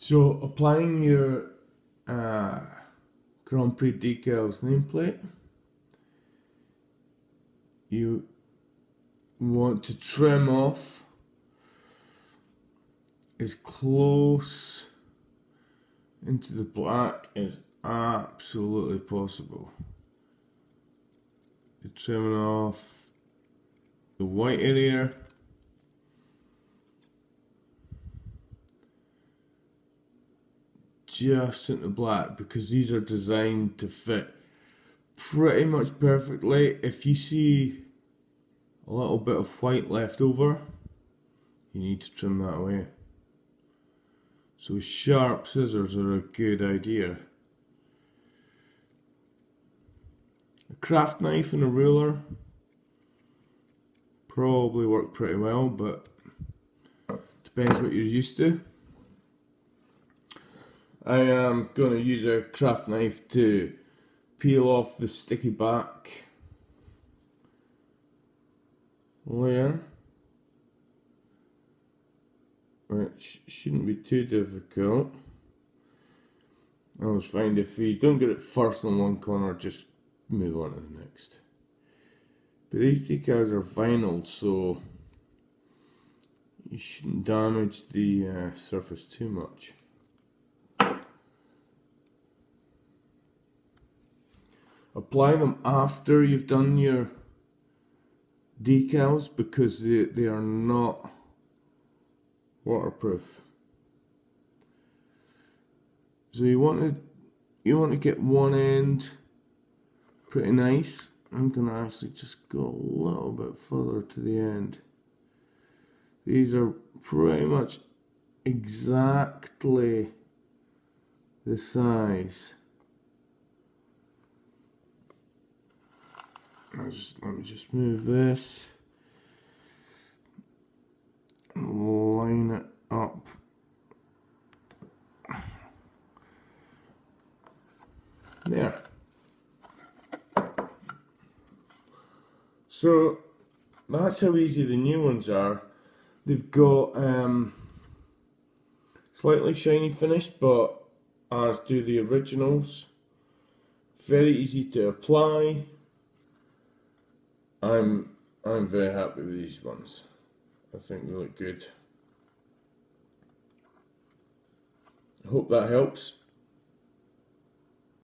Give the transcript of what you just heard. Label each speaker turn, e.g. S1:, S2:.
S1: So applying your Grand Prix Decals nameplate, you want to trim off as close into the black as absolutely possible. You're trimming off the white area, just into black, because these are designed to fit pretty much perfectly. If you see a little bit of white left over, you need to trim that away. So sharp scissors are a good idea. A craft knife and a ruler probably work pretty well, but depends what you're used to. I am going to use a craft knife to peel off the sticky back layer, which shouldn't be too difficult. I always find if you don't get it first on one corner, just move on to the next. But these decals are vinyl, so you shouldn't damage the surface too much. Apply them after you've done your decals, because they are not waterproof. So you want to get one end pretty nice. I'm gonna actually just go a little bit further to the end. These are pretty much exactly the size. Let me just move this and line it up. There. So that's how easy the new ones are. They've got slightly shiny finish, but as do the originals. Very easy to apply. I'm very happy with these ones. I think they look good. I hope that helps.